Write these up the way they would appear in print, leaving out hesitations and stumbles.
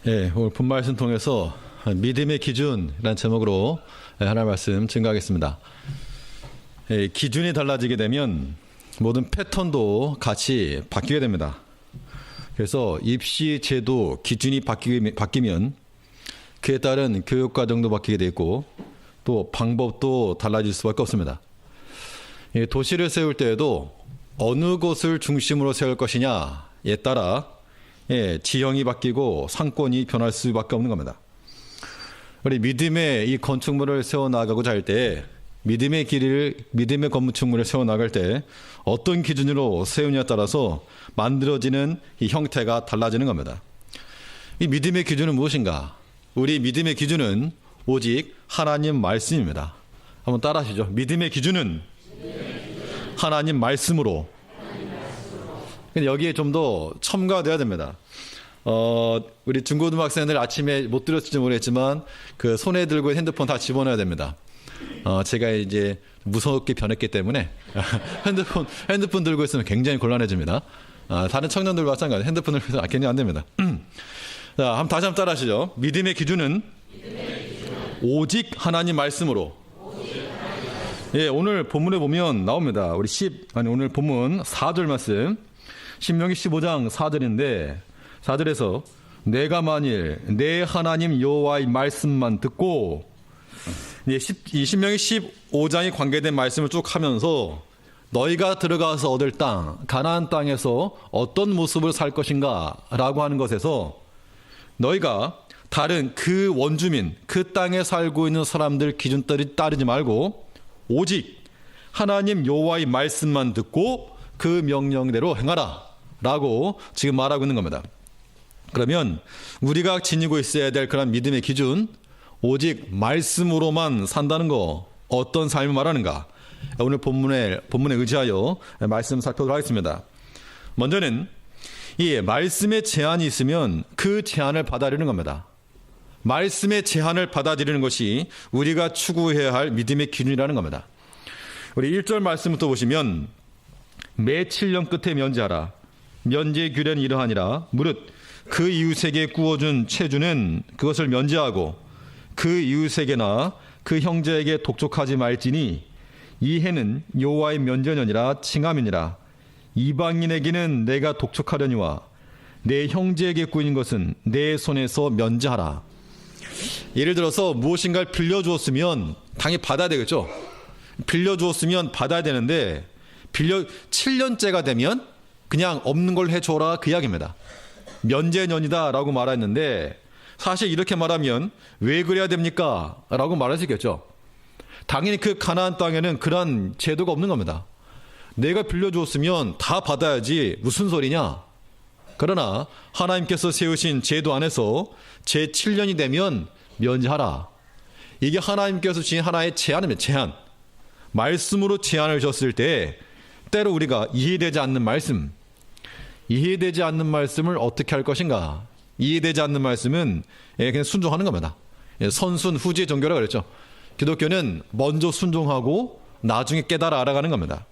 예, 오늘 본 말씀 통해서 믿음의 기준이라는 제목으로 하나의 말씀 증거하겠습니다. 예, 기준이 달라지게 되면 모든 패턴도 같이 바뀌게 됩니다. 그래서 입시 제도 기준이 바뀌면 그에 따른 교육 과정도 바뀌게 되어 있고 또 방법도 달라질 수밖에 없습니다. 예, 도시를 세울 때에도 어느 곳을 중심으로 세울 것이냐에 따라 지형이 바뀌고 상권이 변할 수밖에 없는 겁니다. 우리 믿음의 이 건축물을 세워나가고자 할 때, 믿음의 건축물을 세워나갈 때 어떤 기준으로 세우냐에 따라서 만들어지는 이 형태가 달라지는 겁니다. 이 믿음의 기준은 무엇인가? 우리 믿음의 기준은 오직 하나님 말씀입니다. 한번 따라 하시죠. 믿음의 기준은 하나님 말씀으로. 근데 여기에 좀 더 첨가돼야 됩니다. 우리 중고등학생들 아침에 못 들었을지 모르겠지만 그 손에 들고 핸드폰 다 집어넣어야 됩니다. 제가 이제 무섭게 변했기 때문에 핸드폰 들고 있으면 굉장히 곤란해집니다. 다른 청년들과 마찬가지 핸드폰을 굉장히 안 됩니다. 자, 다시 한번 따라 하시죠. 믿음의 기준은 오직 하나님 말씀으로. 예, 오늘 본문에 보면 나옵니다. 오늘 본문 4절 말씀. 신명기 15장 4절인데 4절에서 내가 만일 내 하나님 여호와의 말씀만 듣고 이 신명기 15장에 관계된 말씀을 쭉 하면서 너희가 들어가서 얻을 땅 가나안 땅에서 어떤 모습을 살 것인가 라고 하는 것에서 너희가 다른 그 원주민 그 땅에 살고 있는 사람들 기준들을 따르지 말고 오직 하나님 여호와의 말씀만 듣고 그 명령대로 행하라 라고 지금 말하고 있는 겁니다. 그러면 우리가 지니고 있어야 될 그런 믿음의 기준, 오직 말씀으로만 산다는 거, 어떤 삶을 말하는가? 오늘 본문에 의지하여 말씀 살펴보도록 하겠습니다. 먼저는 이 말씀의 제한이 있으면 그 제한을 받아들이는 겁니다. 말씀의 제한을 받아들이는 것이 우리가 추구해야 할 믿음의 기준이라는 겁니다. 우리 1절 말씀부터 보시면 매 7년 끝에 면제하라. 면제 규례는 이러하니라. 무릇 그 이웃에게 구워준 채주는 그것을 면제하고 그 이웃에게나 그 형제에게 독촉하지 말지니 이 해는 여호와의 면제년이라 칭함이니라. 이방인에게는 내가 독촉하려니와 내 형제에게 구인 것은 내 손에서 면제하라. 예를 들어서 무엇인가를 빌려주었으면 당연히 받아야 되겠죠. 빌려주었으면 받아야 되는데 7년째가 되면 그냥 없는 걸 해줘라 그 이야기입니다. 면제년이다 라고 말했는데 사실 이렇게 말하면 왜 그래야 됩니까? 라고 말할 수 있겠죠. 당연히 그 가나안 땅에는 그런 제도가 없는 겁니다. 내가 빌려주었으면 다 받아야지 무슨 소리냐. 그러나 하나님께서 세우신 제도 안에서 제 7년이 되면 면제하라. 이게 하나님께서 주신 하나의 제한입니다. 제한. 말씀으로 제한을 줬을 때 때로 우리가 이해되지 않는 말씀을 어떻게 할 것인가? 이해되지 않는 말씀은 그냥 순종하는 겁니다. 선순 후지 종교라고 그랬죠. 기독교는 먼저 순종하고 나중에 깨달아 알아가는 겁니다.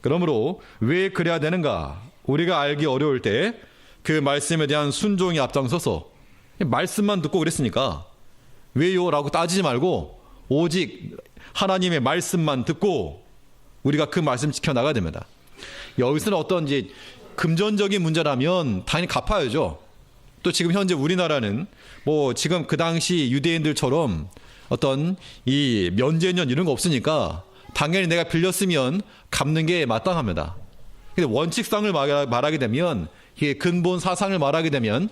그러므로 왜 그래야 되는가? 우리가 알기 어려울 때 그 말씀에 대한 순종이 앞장서서 말씀만 듣고 그랬으니까 왜요? 라고 따지지 말고 오직 하나님의 말씀만 듣고 우리가 그 말씀 지켜나가야 됩니다. 여기서는 어떤 이제 금전적인 문제라면 당연히 갚아야죠. 또 지금 현재 우리나라는 뭐 지금 그 당시 유대인들처럼 어떤 이 면제년 이런 거 없으니까 당연히 내가 빌렸으면 갚는 게 마땅합니다. 근데 원칙상을 말하게 되면 이게 근본 사상을 말하게 되면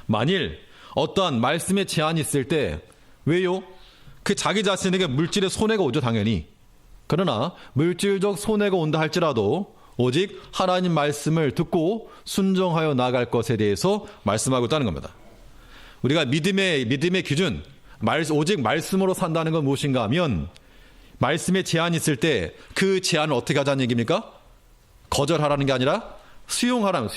만일 어떠한 말씀의 제한이 있을 때 왜요? 그 자기 자신에게 물질의 손해가 오죠 당연히. 그러나 물질적 손해가 온다 할지라도 오직 하나님 말씀을 듣고 순종하여 나아갈 것에 대해서 말씀하고 있다는 겁니다. 우리가 믿음의 기준, 오직 말씀으로 산다는 건 무엇인가 하면 말씀의 제한이 있을 때 그 제한을 어떻게 하자는 얘기입니까? 거절하라는 게 아니라 수용하라.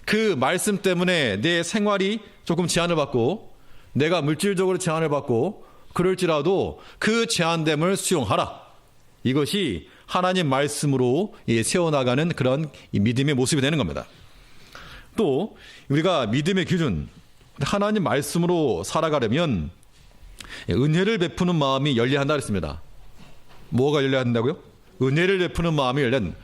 그 말씀 때문에 내 생활이 조금 제한을 받고 내가 물질적으로 제한을 받고 그럴지라도 그 제한됨을 수용하라. 이것이 하나님 말씀으로 세워나가는 그런 믿음의 모습이 되는 겁니다. 또 우리가 믿음의 기준, 하나님 말씀으로 살아가려면 은혜를 베푸는 마음이 열려야 한다 그랬습니다. 뭐가 열려야 한다고요? 은혜를 베푸는 마음이 열려야 한다.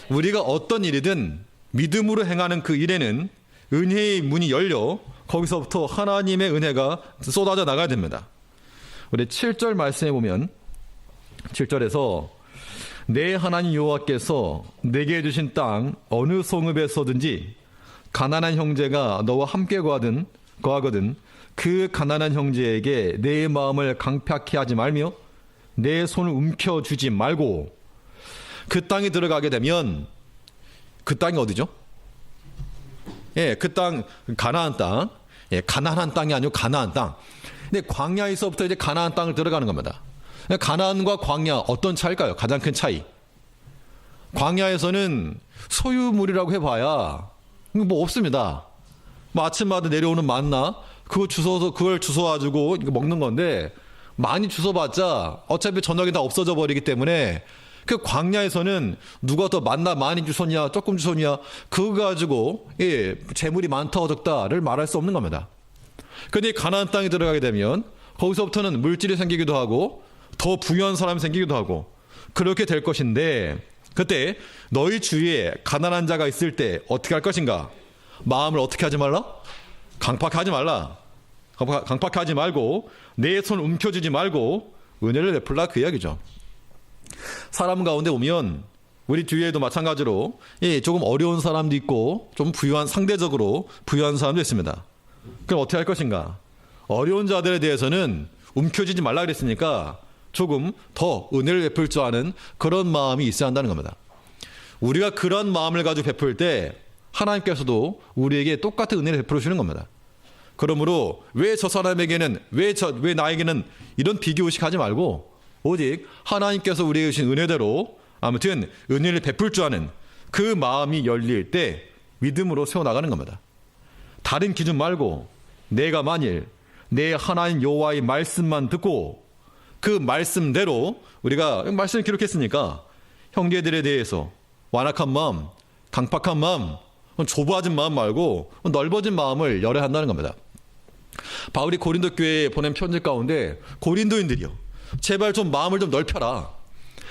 우리가 어떤 일이든 믿음으로 행하는 그 일에는 은혜의 문이 열려 거기서부터 하나님의 은혜가 쏟아져 나가야 됩니다. 우리 7절 말씀해 보면 7절에서 내 하나님 여호와께서 내게 주신 땅 어느 성읍에서든지 가난한 형제가 너와 함께 거하거든 그 가난한 형제에게 내 마음을 강팍해 하지 말며 내 손을 움켜쥐지 말고 그 땅에 들어가게 되면 그 땅이 어디죠? 그 땅 가나안 땅. 가난한 땅이 아니고 가나안 땅. 근데 광야에서부터 이제 가나안 땅을 들어가는 겁니다. 가나안과 광야 어떤 차이일까요? 가장 큰 차이. 광야에서는 소유물이라고 해봐야 뭐 없습니다. 뭐 아침마다 내려오는 만나 그걸 주워가지고 먹는 건데 많이 주워봤자 어차피 저녁에 다 없어져 버리기 때문에 그 광야에서는 누가 더 만나 많이 주웠냐 조금 주웠냐 그거 가지고 재물이 많다 적다를 말할 수 없는 겁니다. 그런데 가나안 땅에 들어가게 되면 거기서부터는 물질이 생기기도 하고 더 부유한 사람이 생기기도 하고 그렇게 될 것인데 그때 너희 주위에 가난한 자가 있을 때 어떻게 할 것인가? 마음을 어떻게 하지 말라? 강팍하지 말라. 강팍하지 말고 내 손을 움켜쥐지 말고 은혜를 베풀라 그 이야기죠. 사람 가운데 보면 우리 뒤에도 마찬가지로 조금 어려운 사람도 있고 좀 상대적으로 부유한 사람도 있습니다. 그럼 어떻게 할 것인가? 어려운 자들에 대해서는 움켜쥐지 말라 그랬으니까 조금 더 은혜를 베풀 줄 아는 그런 마음이 있어야 한다는 겁니다. 우리가 그런 마음을 가지고 베풀 때 하나님께서도 우리에게 똑같은 은혜를 베풀어 주시는 겁니다. 그러므로 왜 저 사람에게는 왜 나에게는 이런 비교의식 하지 말고 오직 하나님께서 우리에게 주신 은혜대로 아무튼 은혜를 베풀 줄 아는 그 마음이 열릴 때 믿음으로 세워나가는 겁니다. 다른 기준 말고 내가 만일 내 하나님 여호와의 말씀만 듣고 그 말씀대로 우리가 말씀을 기록했으니까 형제들에 대해서 완악한 마음, 강팍한 마음, 좁아진 마음 말고 넓어진 마음을 열어야 한다는 겁니다. 바울이 고린도 교회에 보낸 편지 가운데 고린도인들이요, 제발 좀 마음을 좀 넓혀라.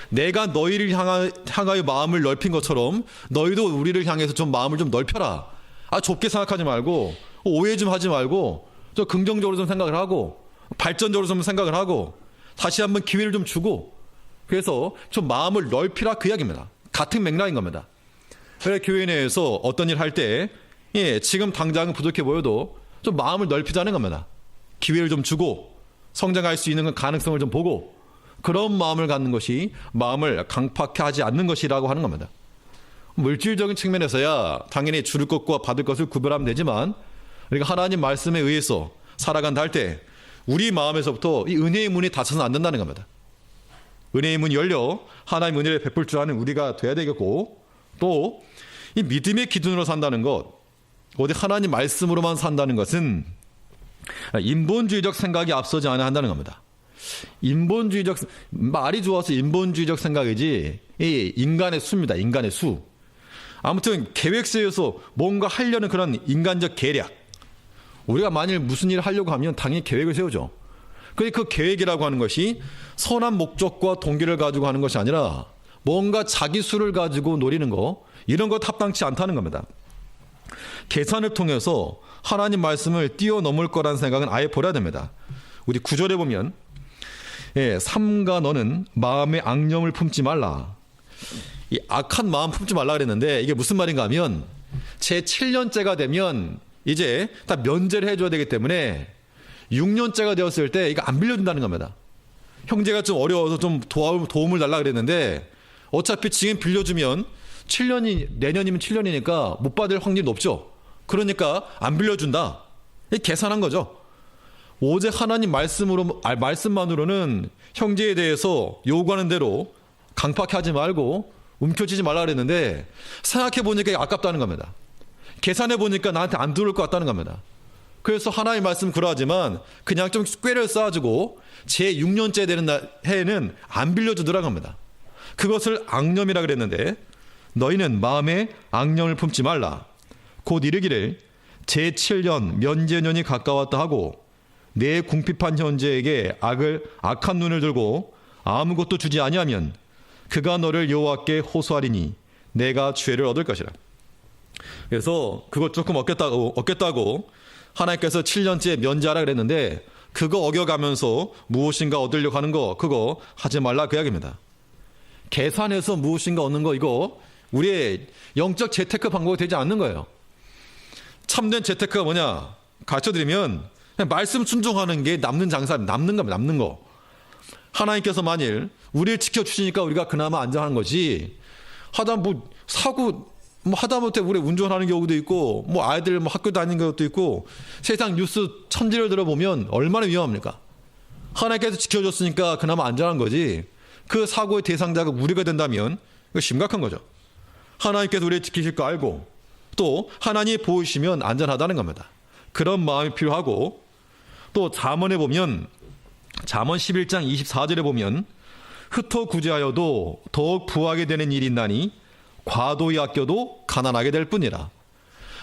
내가 너희를 향하여 마음을 넓힌 것처럼 너희도 우리를 향해서 좀 마음을 좀 넓혀라. 좁게 생각하지 말고 오해 좀 하지 말고 좀 긍정적으로 좀 생각을 하고 발전적으로 좀 생각을 하고 다시 한번 기회를 좀 주고 그래서 좀 마음을 넓히라 그 이야기입니다. 같은 맥락인 겁니다. 그래 교회 내에서 어떤 일 할 때 지금 당장은 부족해 보여도 좀 마음을 넓히자는 겁니다. 기회를 좀 주고 성장할 수 있는 가능성을 좀 보고 그런 마음을 갖는 것이 마음을 강팍해 하지 않는 것이라고 하는 겁니다. 물질적인 측면에서야 당연히 줄 것과 받을 것을 구별하면 되지만 우리가 하나님 말씀에 의해서 살아간다 할 때 우리 마음에서부터 이 은혜의 문이 닫혀서는 안 된다는 겁니다. 은혜의 문이 열려 하나님 은혜를 베풀 줄 아는 우리가 돼야 되겠고 또 이 믿음의 기준으로 산다는 것, 오직 하나님 말씀으로만 산다는 것은 인본주의적 생각이 앞서지 않아야 한다는 겁니다. 인본주의적 말이 좋아서 인본주의적 생각이지 이 인간의 수입니다. 인간의 수. 아무튼 계획서에서 뭔가 하려는 그런 인간적 계략. 우리가 만일 무슨 일을 하려고 하면 당연히 계획을 세우죠. 그런데 그 계획이라고 하는 것이 선한 목적과 동기를 가지고 하는 것이 아니라 뭔가 자기 수를 가지고 노리는 거, 이런 것 합당치 않다는 겁니다. 계산을 통해서 하나님 말씀을 뛰어넘을 거라는 생각은 아예 버려야 됩니다. 우리 9절에 보면 삼가 너는 마음의 악념을 품지 말라. 이 악한 마음 품지 말라 그랬는데 이게 무슨 말인가 하면 제 7년째가 되면 이제 다 면제를 해줘야 되기 때문에 6년째가 되었을 때 이거 안 빌려준다는 겁니다. 형제가 좀 어려워서 좀 도움을 달라 그랬는데 어차피 지금 빌려주면 7년이 내년이면 7년이니까 못 받을 확률이 높죠. 그러니까 안 빌려준다. 계산한 거죠. 오직 하나님 말씀만으로는 형제에 대해서 요구하는 대로 강팍해 하지 말고 움켜쥐지 말라 그랬는데 생각해 보니까 아깝다는 겁니다. 계산해 보니까 나한테 안 들어올 것 같다는 겁니다. 그래서 하나님 말씀 그러하지만 그냥 좀 꾀를 쌓아주고 제 6년째 되는 해에는 안 빌려주더라는 겁니다. 그것을 악념이라 그랬는데 너희는 마음에 악념을 품지 말라. 곧 이르기를 제7년 면제년이 가까웠다 하고 내 궁핍한 형제에게 악한 눈을 들고 아무것도 주지 아니하면 그가 너를 여호와께 호소하리니 내가 죄를 얻을 것이라. 그래서 그거 조금 얻겠다고 하나님께서 7년째 면제하라 그랬는데 그거 어겨가면서 무엇인가 얻으려고 하는 거 그거 하지 말라 그 이야기입니다. 계산해서 무엇인가 얻는 거 이거 우리의 영적 재테크 방법이 되지 않는 거예요. 참된 재테크가 뭐냐 가르쳐드리면 그냥 말씀 순종하는 게 남는 장사, 남는 겁니다. 남는 거. 하나님께서 만일 우리를 지켜주시니까 우리가 그나마 안전한 거지. 사고 하다못해 우리 운전하는 경우도 있고 아이들 학교 다니는 것도 있고 세상 뉴스 천지를 들어보면 얼마나 위험합니까? 하나님께서 지켜줬으니까 그나마 안전한 거지. 그 사고의 대상자가 우리가 된다면 이거 심각한 거죠. 하나님께서 우리를 지키실 거 알고 또 하나님이 보이시면 안전하다는 겁니다. 그런 마음이 필요하고 또 잠언에 보면 잠언 11장 24절에 보면 흩어 구제하여도 더욱 부하게 되는 일이 있나니 과도히 아껴도 가난하게 될 뿐이라.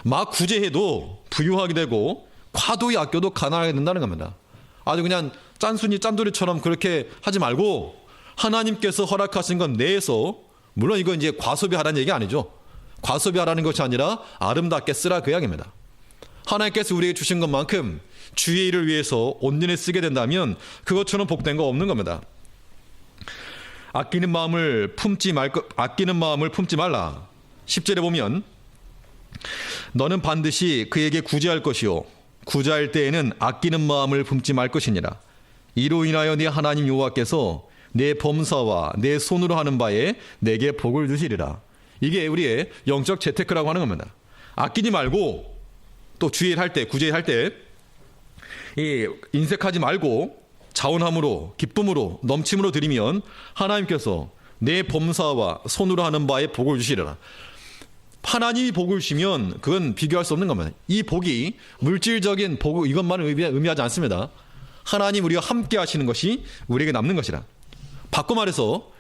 막 구제해도 부유하게 되고 과도히 아껴도 가난하게 된다는 겁니다. 아주 그냥 짠돌이처럼 그렇게 하지 말고 하나님께서 허락하신 것 내에서 물론 이건 이제 과소비하라는 얘기 아니죠. 과소비하라는 것이 아니라 아름답게 쓰라 그 이야기입니다. 하나님께서 우리에게 주신 것만큼 주의 일을 위해서 온전히 쓰게 된다면 그것처럼 복된 거 없는 겁니다. 아끼는 마음을 품지 말라. 10절에 보면 너는 반드시 그에게 구제할 것이요 구제할 때에는 아끼는 마음을 품지 말 것이니라. 이로 인하여 네 하나님 여호와께서 내 범사와 내 손으로 하는 바에 내게 복을 주시리라. 이게 우리의 영적 재테크라고 하는 겁니다. 아끼지 말고 또 주의를 할 때, 구제를 할 때 인색하지 말고 자원함으로 기쁨으로 넘침으로 드리면 하나님께서 내 범사와 손으로 하는 바에 복을 주시리라. 하나님이 복을 주시면 그건 비교할 수 없는 겁니다. 이 복이 물질적인 복 이것만을 의미하지 않습니다. 하나님 우리와 함께 하시는 것이 우리에게 남는 것이라. 바꿔 말해서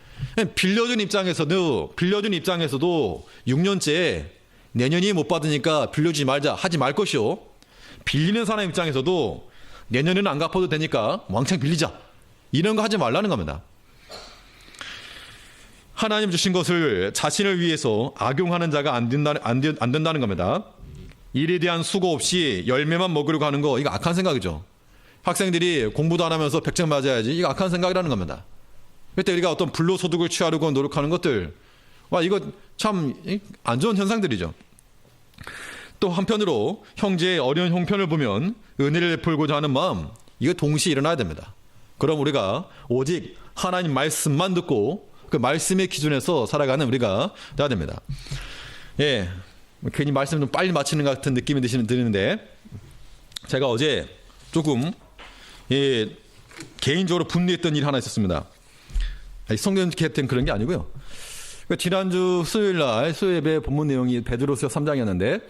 빌려준 입장에서도 6년째 내년이 못 받으니까 빌려주지 말자 하지 말 것이요. 빌리는 사람 입장에서도 내년에는 안 갚아도 되니까 왕창 빌리자 이런 거 하지 말라는 겁니다. 하나님 주신 것을 자신을 위해서 악용하는 자가 안 된다는 겁니다. 일에 대한 수고 없이 열매만 먹으려고 하는 거 이거 악한 생각이죠. 학생들이 공부도 안 하면서 100점 맞아야지 이거 악한 생각이라는 겁니다. 그때 우리가 어떤 불로소득을 취하려고 노력하는 것들 이거 참 안 좋은 현상들이죠. 또 한편으로 형제의 어려운 형편을 보면 은혜를 베풀고자 하는 마음 이거 동시에 일어나야 됩니다. 그럼 우리가 오직 하나님 말씀만 듣고 그 말씀의 기준에서 살아가는 우리가 돼야 됩니다. 괜히 말씀 좀 빨리 마치는 것 같은 느낌이 드는데 제가 어제 조금 개인적으로 분노했던 일이 하나 있었습니다. 성경 같은 그런 게 아니고요. 지난주 수요일날 수요예배 본문 내용이 베드로서 3장이었는데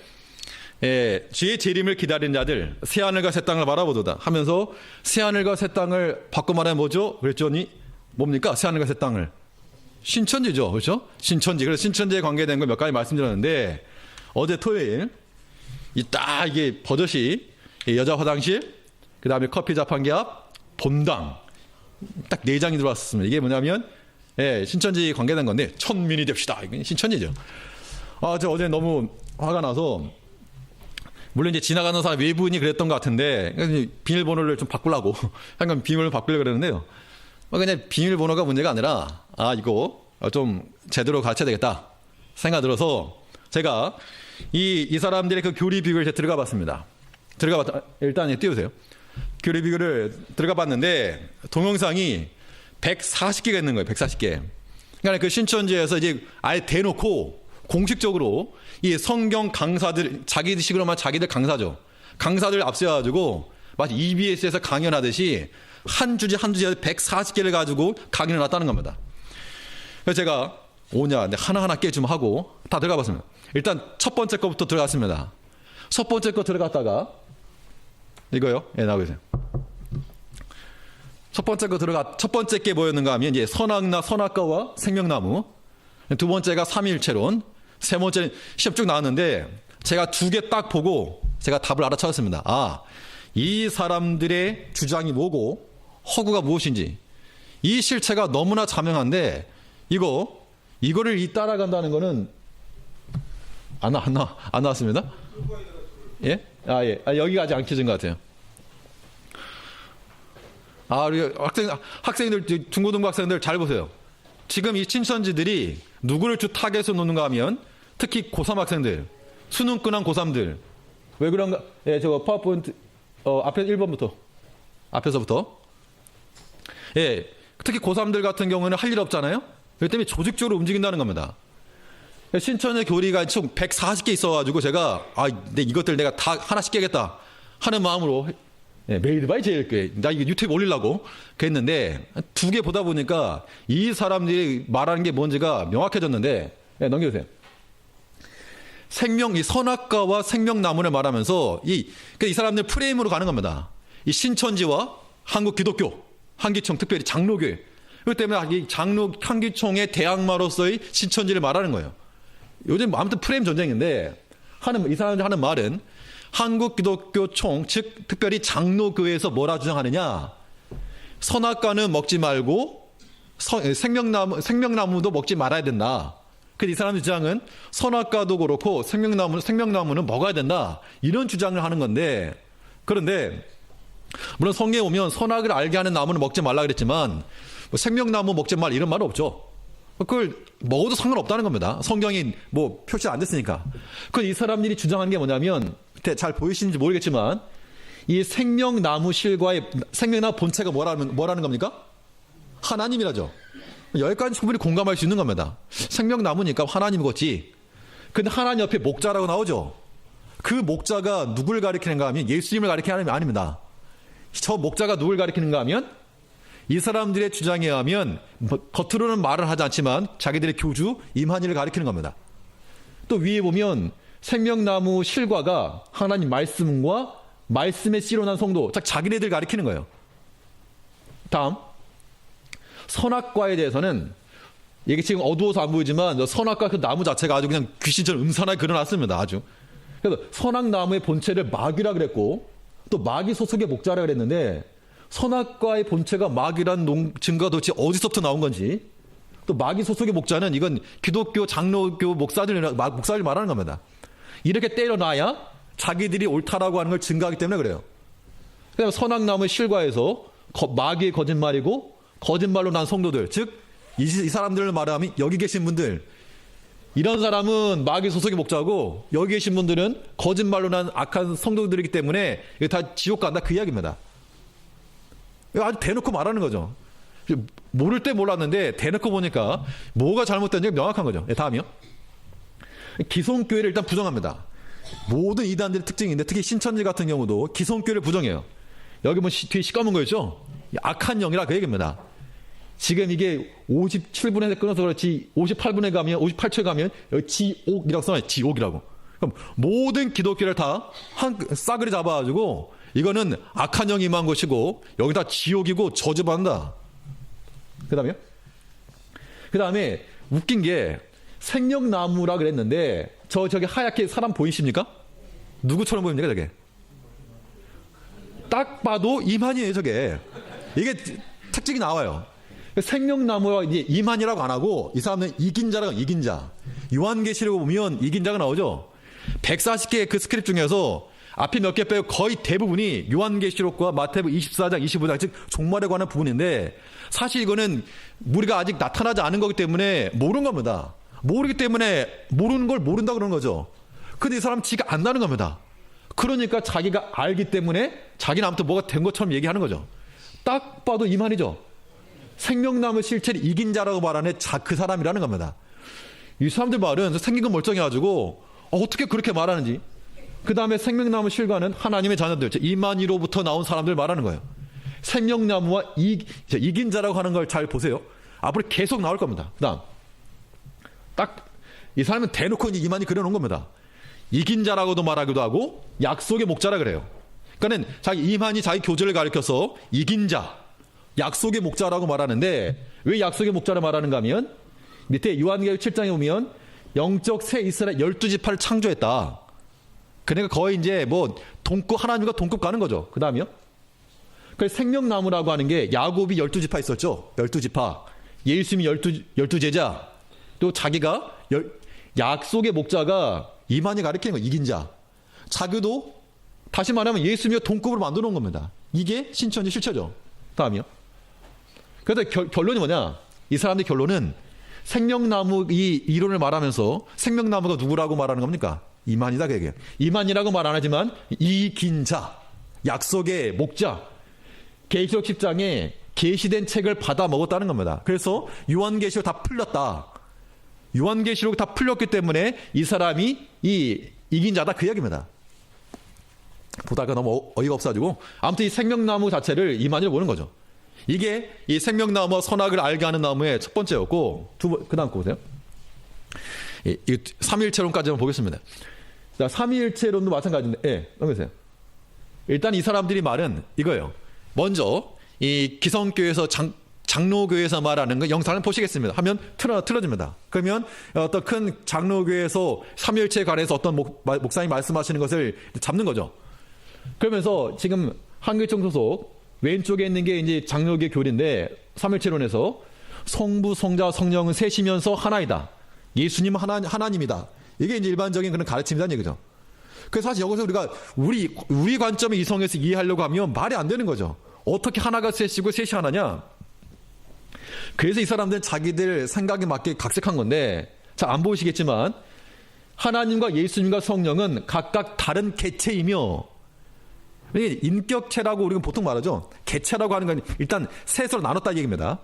주의 재림을 기다리는 자들 새하늘과 새 땅을 바라보도다 하면서 새하늘과 새 땅을 바꿔 말하면 뭐죠? 그랬더니 뭡니까? 새하늘과 새 땅을 신천지죠. 그렇죠? 신천지. 그래서 신천지에 관계된 걸 몇 가지 말씀드렸는데 어제 토요일 이게 버젓이 여자 화장실 그 다음에 커피 자판기 앞 본당 딱 4장이 들어왔습니다. 이게 뭐냐면 신천지 관계된 건데 천민이 됩시다. 이건 신천지죠. 저 어제 너무 화가 나서 물론 이제 지나가는 사람 외부인이 그랬던 것 같은데 비밀번호를 좀 바꾸려고 잠깐 비밀번호를 바꾸려고 그러는데요. 그냥 비밀번호가 문제가 아니라 이거 좀 제대로 가르쳐야 되겠다 생각 들어서 제가 이 사람들의 그 교리 비교를 들어가 봤습니다. 일단 띄우세요. 교리 비교를 들어가 봤는데 동영상이 140개가 있는 거예요. 140개. 그러니까 그 신천지에서 이제 아예 대놓고 공식적으로 이 성경 강사들 자기식으로만 자기들 강사죠. 강사들 앞세워가지고 마치 EBS에서 강연하듯이 한 주제 140개를 가지고 강연을 했다는 겁니다. 그래서 제가 하나하나 깨좀 하고 다 들어가 봤습니다. 일단 첫 번째 거부터 들어갔습니다. 첫 번째 거 들어갔다가 이거요. 나오세요. 첫 번째 게 뭐였는가 하면 이제 선악나 선악과와 생명나무. 두 번째가 삼위일체론. 세 번째는 시험 쭉 나왔는데 제가 2개 딱 보고 제가 답을 알아차렸습니다. 아, 이 사람들의 주장이 뭐고 허구가 무엇인지 이 실체가 너무나 자명한데 이거를 따라간다는 거는 안 나왔습니다. 예? 여기가 아직 안 켜진 것 같아요. 우리 학생들, 중고등부 학생들 잘 보세요. 지금 이 신천지들이 누구를 주 타겟으로 놓는가 하면 특히 고3 학생들, 수능 끝난 고3들. 왜 그런가? 예, 저거 파워포인트, 앞에 1번부터. 앞에서부터. 예, 특히 고3들 같은 경우는 할 일 없잖아요? 그렇기 때문에 조직적으로 움직인다는 겁니다. 신천지 교리가 총 140개 있어가지고 제가, 이것들 내가 다 하나씩 깨겠다 하는 마음으로 메이드 바이 제일교회. 나 이거 유튜브 올리려고 그랬는데, 2개 보다 보니까 이 사람들이 말하는 게 뭔지가 명확해졌는데, 넘겨주세요. 이 선악과와 생명나무를 말하면서 이 사람들 프레임으로 가는 겁니다. 이 신천지와 한국 기독교, 한기총, 특별히 장로교회. 그렇기 때문에 이 한기총의 대항마로서의 신천지를 말하는 거예요. 요즘 아무튼 프레임 전쟁인데, 이 사람들이 하는 말은 한국 기독교 총, 즉 특별히 장로교회에서 뭐라 주장하느냐? 선악과는 먹지 말고 생명나무도 먹지 말아야 된다. 그래서 이 사람의 주장은 선악과도 그렇고 생명나무는 먹어야 된다. 이런 주장을 하는 건데, 그런데 물론 성경에 보면 선악을 알게 하는 나무는 먹지 말라 그랬지만 생명나무 먹지 말 이런 말은 없죠. 그걸 먹어도 상관없다는 겁니다. 성경이 표시 안 됐으니까. 이 사람들이 주장하는 게 뭐냐면, 잘 보이시는지 모르겠지만, 이 생명나무 실과의 생명나무 본체가 뭐라는 겁니까? 하나님이라죠. 여기까지 충분히 공감할 수 있는 겁니다. 생명나무니까 하나님이겠지. 근데 하나님 옆에 목자라고 나오죠. 그 목자가 누굴 가리키는가 하면 예수님을 가리키는 게 아닙니다. 저 목자가 누굴 가리키는가 하면 이 사람들의 주장에 의하면 겉으로는 말을 하지 않지만 자기들의 교주 임한이를 가리키는 겁니다. 또 위에 보면 생명나무 실과가 하나님 말씀과 말씀의 씨로 난 성도, 자기네들 가리키는 거예요. 다음, 선악과에 대해서는 이게 지금 어두워서 안 보이지만 선악과 그 나무 자체가 아주 그냥 귀신처럼 음산하게 그려놨습니다. 아주. 그래서 선악나무의 본체를 마귀라 그랬고, 또 마귀 소속의 목자라 그랬는데, 선악과의 본체가 마귀란 증거가 도대체 어디서부터 나온 건지, 또 마귀 소속의 목자는 이건 기독교 장로교 목사들 말하는 겁니다. 이렇게 때려놔야 자기들이 옳다라고 하는 걸 증거하기 때문에 그래요. 그래서 선악나무의 실과에서 마귀의 거짓말이고 거짓말로 난 성도들, 즉 이 사람들을 말하면 여기 계신 분들, 이런 사람은 마귀 소속의 목자고 여기 계신 분들은 거짓말로 난 악한 성도들이기 때문에 이거 다 지옥 간다, 그 이야기입니다. 아주 대놓고 말하는 거죠. 모를 때 몰랐는데 대놓고 보니까 뭐가 잘못된지 명확한 거죠. 다음이요. 기성교회를 일단 부정합니다. 모든 이단들의 특징인데 특히 신천지 같은 경우도 기성교회를 부정해요. 여기 뒤에 시꺼먼 거 있죠? 악한 영이라 그 얘기입니다. 지금 이게 57분에 끊어서 그렇지 58분에 가면 58초에 가면 여기 지옥이라고 써놔요. 지옥이라고. 그럼 모든 기독교를 다 싸그리 잡아가지고 이거는 악한 영이 임한 것이고 여기 다 지옥이고 저주받는다. 그 다음에 웃긴 게 생명나무라 그랬는데 저기 하얗게 사람 보이십니까? 누구처럼 보입니까 저게? 딱 봐도 이만이에요 저게. 이게 특징이 나와요. 생명나무가 이제 이만이라고 안 하고 이 사람은 이긴 자라고, 이긴 자. 요한계시록 보면 이긴 자가 나오죠. 140개의 그 스크립 중에서 앞에 몇 개 빼고 거의 대부분이 요한계시록과 마태복음 24장, 25장, 즉 종말에 관한 부분인데 사실 이거는 우리가 아직 나타나지 않은 거기 때문에 모르는 겁니다. 모르기 때문에 모르는 걸 모른다 그러는 거죠. 근데 이 사람은 지가 안다는 겁니다. 그러니까 자기가 알기 때문에 자기는 아무튼 뭐가 된 것처럼 얘기하는 거죠. 딱 봐도 이만이죠. 생명나무 실체를 이긴 자라고 말하는 그 사람이라는 겁니다. 이 사람들 말은 생긴 건 멀쩡해가지고 어떻게 그렇게 말하는지. 그 다음에 생명나무 실과는 하나님의 자녀들, 이만희로부터 나온 사람들 말하는 거예요. 생명나무와 이긴 자라고 하는 걸 잘 보세요. 앞으로 계속 나올 겁니다. 그 다음 딱 이 사람은 대놓고 이만희 그려놓은 겁니다. 이긴 자라고도 말하기도 하고 약속의 목자라 그래요. 그러니까는 이만희 자기 교제를 가리켜서 이긴 자, 약속의 목자라고 말하는데 왜 약속의 목자를 말하는가 하면 밑에 요한계시록 7장에 보면 영적 새 이스라엘 12지파를 창조했다. 그러니까 거의 이제 뭐 동급, 하나님과 동급 가는 거죠. 그 다음이요. 그 생명나무라고 하는 게 야곱이 12지파 있었죠. 12지파. 예수님이 12제자. 또 자기가 약속의 목자가 이만희 가리키는 거, 이긴 자. 자기도 다시 말하면 예수님과 동급으로 만들어 놓은 겁니다. 이게 신천지 실체죠. 다음이요. 그래서 결론이 뭐냐? 이 사람들의 결론은 생명나무 이 이론을 말하면서 생명나무가 누구라고 말하는 겁니까? 이만희다 그 얘기예요. 이만희라고 말 안 하지만 이긴 자, 약속의 목자, 계시록 10장에 계시된 책을 받아 먹었다는 겁니다. 그래서 요한계시록 다 풀렸다. 요한계시록 다 풀렸기 때문에 이 사람이 이긴 자다 그 이야기입니다. 보다가 너무 어이가 없어가지고 아무튼 이 생명나무 자체를 이만희로 보는 거죠. 이게 이 생명나무와 선악을 알게 하는 나무의 첫 번째였고, 그 다음 거 보세요. 이 삼위일체론까지 한번 보겠습니다. 자, 삼위일체론도 마찬가지인데, 예, 넘기세요. 일단 이 사람들이 말은 이거예요. 먼저 이 기성교회에서 장로교회에서 말하는 거 영상을 보시겠습니다. 하면 틀어집니다. 그러면 어떤 큰 장로교회에서 삼위일체에 관해서 어떤 목사님이 말씀하시는 것을 잡는 거죠. 그러면서 지금 한길총 소속 왼쪽에 있는 게 이제 장로교 교리인데, 삼일체론에서 성부, 성자, 성령은 셋이면서 하나이다. 예수님은 하나님이다. 이게 이제 일반적인 그런 가르침이라는 얘기죠. 그래서 사실 여기서 우리가 우리 관점의 이성에서 이해하려고 하면 말이 안 되는 거죠. 어떻게 하나가 셋이고 셋이 하나냐? 그래서 이 사람들은 자기들 생각에 맞게 각색한 건데, 잘 안 보이시겠지만 하나님과 예수님과 성령은 각각 다른 개체이며, 인격체라고 우리가 보통 말하죠. 개체라고 하는 건 일단 셋으로 나눴다 얘기입니다.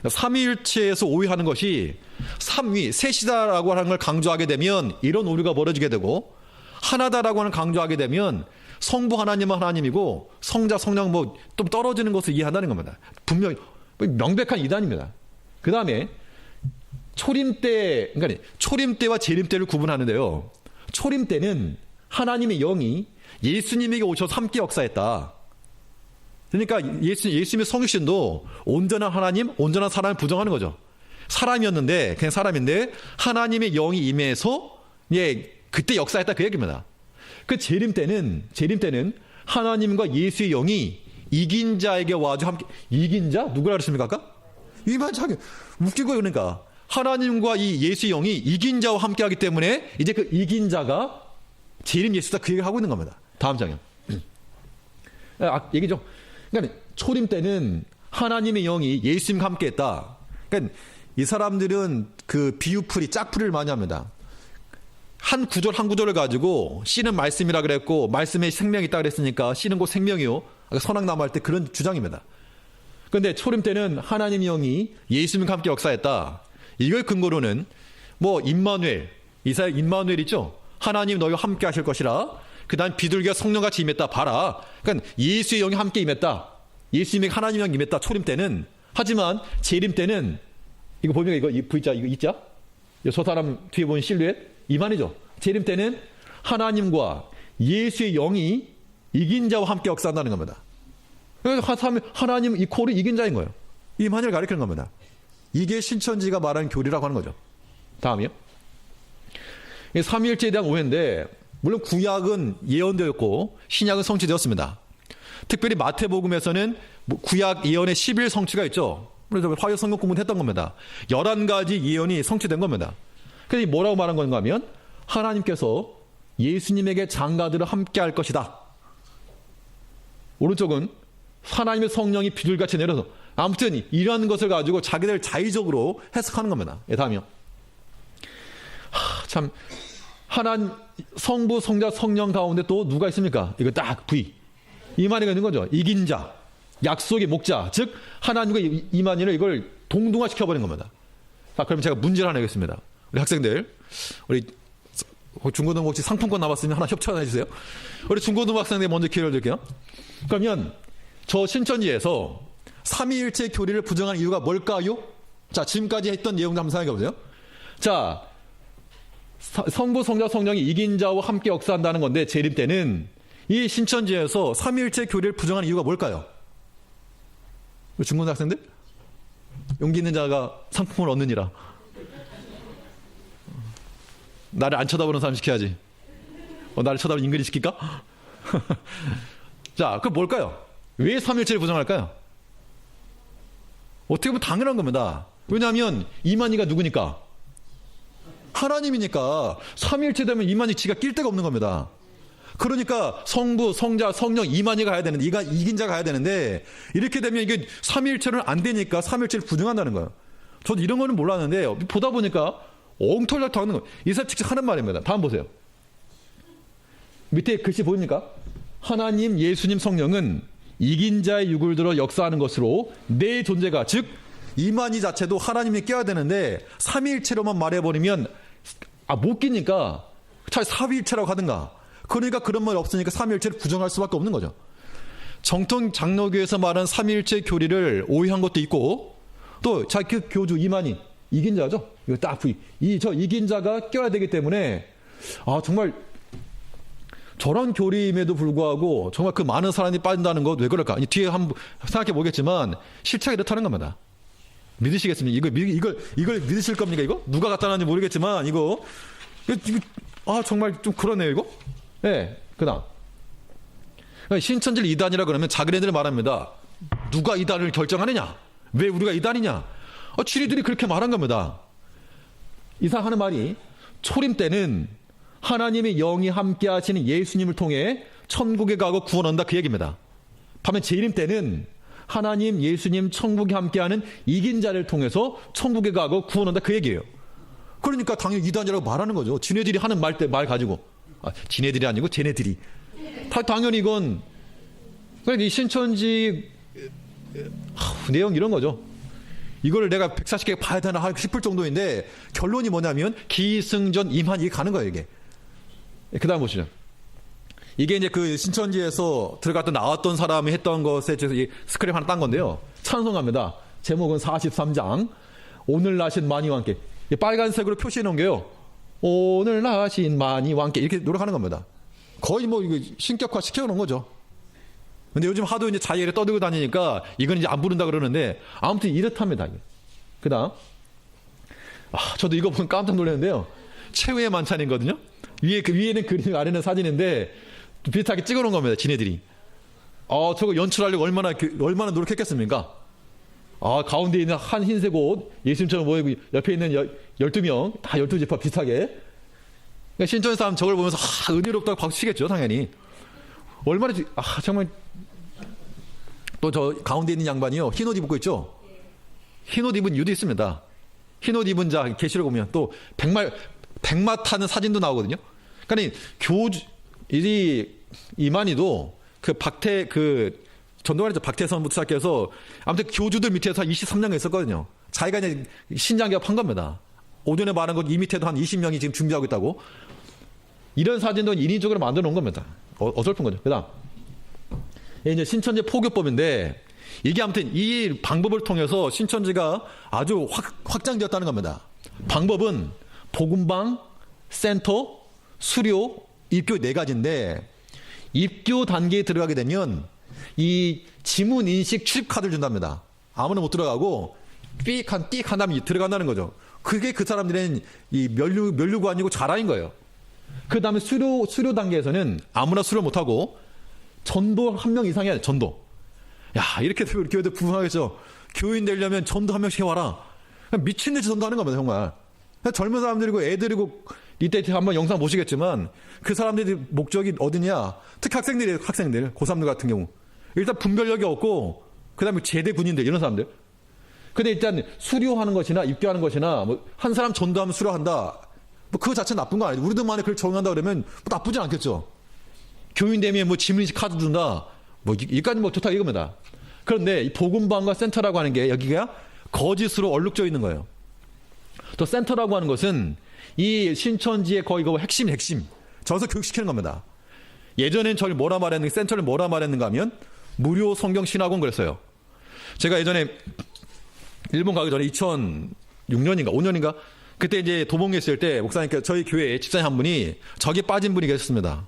삼위일체에서 오해하는 것이 삼위, 셋이다라고 하는 걸 강조하게 되면 이런 오류가 벌어지게 되고, 하나다라고 하는 강조하게 되면 성부 하나님은 하나님이고 성자, 성령 뭐 또 떨어지는 것을 이해한다는 겁니다. 분명히 명백한 이단입니다. 그 다음에 초림 때와 재림 때를 구분하는데요. 초림 때는 하나님의 영이 예수님에게 오셔서 함께 역사했다. 그러니까 예수님의 성육신도 온전한 하나님, 온전한 사람을 부정하는 거죠. 사람이었는데, 그냥 사람인데 하나님의 영이 임해서 그때 역사했다 그 얘기입니다. 그 재림 때는 하나님과 예수의 영이 이긴 자에게 와서 함께, 이긴 자? 누구라 그랬습니까 아까? 이만 자기 웃기고, 그러니까 하나님과 이 예수의 영이 이긴 자와 함께 하기 때문에 이제 그 이긴 자가 재림 예수다 그 얘기를 하고 있는 겁니다. 다음 장이요. 얘기죠. 그러니까 초림 때는 하나님의 영이 예수님과 함께 했다. 그러니까 이 사람들은 그 비유풀이, 짝풀이를 많이 합니다. 한 구절을 가지고 씨는 말씀이라 그랬고 말씀에 생명이 있다 그랬으니까 씨는 곧 생명이요. 선악나무 할 때 그런 주장입니다. 그런데 초림 때는 하나님의 영이 예수님과 함께 역사했다. 이걸 근거로는 뭐 임마누엘, 이사야 임마누엘 있죠. 하나님 너희와 함께 하실 것이라. 그 다음 비둘기가 성령같이 임했다. 봐라. 그러니까 예수의 영이 함께 임했다. 예수님의 하나님의 영이 임했다. 초림 때는. 하지만 재림 때는 이거 보면 이거 V자 이거 있자. 저 사람 뒤에 보는 실루엣 이만이죠. 재림 때는 하나님과 예수의 영이 이긴 자와 함께 역사한다는 겁니다. 하나님 이코를 이긴 자인 거예요. 이만을 가리키는 겁니다. 이게 신천지가 말하는 교리라고 하는 거죠. 다음이요. 삼위일체에 대한 오해인데, 물론 구약은 예언되었고 신약은 성취되었습니다. 특별히 마태복음에서는 구약 예언의 11 성취가 있죠. 그래서 화요 성경 공부했던 겁니다. 11가지 예언이 성취된 겁니다. 그래서 뭐라고 말한 건가 하면 하나님께서 예수님에게 장가들을 함께 할 것이다. 오른쪽은 하나님의 성령이 비둘기같이 내려서, 아무튼 이러한 것을 가지고 자기들 자의적으로 해석하는 겁니다. 다음이요. 참 하나님 성부, 성자, 성령 가운데 또 누가 있습니까? 이거 딱 V 이만희가 있는 거죠. 이긴 자, 약속의 목자, 즉 하나님과 이만희를 이걸 동등화 시켜버린 겁니다. 자, 그러면 제가 문제를 하나 내겠습니다. 우리 학생들, 우리 중고등부 혹시 상품권 남았으면 하나 협찬 해주세요. 우리 중고등부 학생들 먼저 기회를 드릴게요. 그러면 저 신천지에서 삼위일체 교리를 부정한 이유가 뭘까요? 자, 지금까지 했던 내용들 한번 생각해 보세요. 자, 성부, 성자, 성령이 이긴 자와 함께 역사한다는 건데, 재림 때는 이 신천지에서 삼위일체 교리를 부정한 이유가 뭘까요? 중고등 학생들? 용기 있는 자가 상품을 얻느니라. 나를 안 쳐다보는 사람 시켜야지. 나를 쳐다보면 인근이 시킬까? 자, 그럼 뭘까요? 왜 삼일체를 부정할까요? 어떻게 보면 당연한 겁니다. 왜냐하면 이만희가 누구니까? 하나님이니까. 삼일체 되면 이만희 지가 낄 데가 없는 겁니다. 그러니까 성부, 성자, 성령 이만희가 가야 되는데, 이긴 자가 가야 되는데, 이렇게 되면 이게 삼일체는 안 되니까 삼일체를 부정한다는 거예요. 저도 이런 거는 몰랐는데 보다 보니까 엉터리하게 하는 거예요. 이사 직접 하는 말입니다. 다음 보세요. 밑에 글씨 보입니까? 하나님, 예수님, 성령은 이긴 자의 육을 들어 역사하는 것으로 내 존재가, 즉 이만희 자체도 하나님이 껴야 되는데 삼위일체로만 말해버리면 못 끼니까 차라리 사위일체라고 하든가. 그러니까 그런 말이 없으니까 삼위일체를 부정할 수밖에 없는 거죠. 정통 장로교에서 말하는 삼위일체 교리를 오해한 것도 있고, 또 그 교주 이만희 이긴 자죠. 이거 딱 저 이긴 자가 껴야 되기 때문에 정말 저런 교리임에도 불구하고 정말 그 많은 사람이 빠진다는 것 왜 그럴까? 뒤에 한번 생각해 보겠지만 실체가 이렇다는 겁니다. 믿으시겠습니까? 이걸 믿으실 겁니까? 이거 누가 갖다 놨는지 모르겠지만 이거 정말 좀 그러네요. 이거. 네. 그다음 신천지 이단이라 그러면 자기네들 말합니다. 누가 이단을 결정하느냐? 왜 우리가 이단이냐? 지리들이 그렇게 말한 겁니다. 이사하는 말이 초림 때는 하나님의 영이 함께 하시는 예수님을 통해 천국에 가고 구원한다 그 얘기입니다. 반면 재림 때는 하나님, 예수님, 천국에 함께하는 이긴 자를 통해서 천국에 가고 구원한다 그 얘기예요. 그러니까 당연히 이단이라고 말하는 거죠. 지네들이 하는 말 가지고. 지네들이 아니고 쟤네들이. 당연히 이건 그러니까 이 신천지 내용 이런 거죠. 이걸 내가 140개 봐야 되나 싶을 정도인데 결론이 뭐냐면 기승전 임한이 가는 거예요. 이게. 그 다음 보시죠. 이게 이제 그 신천지에서 들어갔다 나왔던 사람이 했던 것에 대해서 스크립 하나 딴 건데요. 찬송합니다. 제목은 43장. 오늘 나신 만이와 함께. 빨간색으로 표시해 놓은 게요. 오늘 나신 만이와 함께 이렇게 노력하는 겁니다. 거의 뭐 이거 신격화 시켜 놓은 거죠. 근데 요즘 하도 이제 자기를 떠들고 다니니까 이건 이제 안 부른다 그러는데 아무튼 이렇답니다. 그 다음. 저도 이거 보면 깜짝 놀랐는데요. 최후의 만찬이거든요. 위에는 그림, 아래는 사진인데 비슷하게 찍어 놓은 겁니다. 지네들이. 저거 연출하려고 얼마나 노력했겠습니까? 가운데 있는 한 흰색 옷, 예수님처럼 모이고 옆에 있는 12명, 다 12지파 비슷하게. 그러니까 신천 사람 저걸 보면서 은혜롭다고 박수 치겠죠, 당연히. 얼마나, 정말. 또 저 가운데 있는 양반이요. 흰옷 입고 있죠? 흰옷 입은 이유도 있습니다. 흰옷 입은 자, 계시록 보면 또 백마 타는 사진도 나오거든요. 그러니까 이만희도 전도관에서 박태선부터 시작해서 아무튼 교주들 밑에서 한 23년 있었거든요. 자기가 이제 신장 개업한 겁니다. 오전에 말한 것 이 밑에도 한 20명이 지금 준비하고 있다고. 이런 사진도 인위적으로 만들어 놓은 겁니다. 어설픈 거죠. 그 다음. 이제 신천지 포교법인데 이게 아무튼 이 방법을 통해서 신천지가 아주 확장되었다는 겁니다. 방법은 복음방, 센터, 수료, 입교 4가지인데 입교 단계에 들어가게 되면 이 지문 인식 출입 카드를 준답니다. 아무나 못 들어가고 삑 한 다음에 들어간다는 거죠. 그게 그 사람들은 이 면류관이고 자라인 거예요. 그 다음에 수료 단계에서는 아무나 수료 못하고 전도 1명 이상 해야 돼. 전도. 이렇게 되면 교회들 부흥하겠죠. 교인 되려면 전도 1명씩 해와라. 미친 듯이 전도하는 겁니다. 정말. 젊은 사람들이고 애들이고 이때 한번 영상 보시겠지만 그 사람들이 목적이 어디냐. 특히 학생들 고3들 같은 경우. 일단 분별력이 없고 그 다음에 제대 군인들 이런 사람들. 근데 일단 수료하는 것이나 입교하는 것이나 한 사람 전도하면 수료한다. 그 자체 나쁜 거 아니에요. 우리들만에 그걸 적용한다 그러면 나쁘진 않겠죠. 교인 되면 지문인식 카드 준다. 이까지 좋다 이겁니다. 그런데 이 복음방과 센터라고 하는 게 여기가 거짓으로 얼룩져 있는 거예요. 또 센터라고 하는 것은 이 신천지의 거의 그 핵심. 저기서 교육시키는 겁니다. 예전엔 저를 센터를 뭐라 말했는가 하면 무료 성경 신학원 그랬어요. 제가 예전에 일본 가기 전에 2006년인가 5년인가 그때 이제 도봉에 있을 때 목사님께 저희 교회에 집사님 한 분이 저기 빠진 분이 계셨습니다.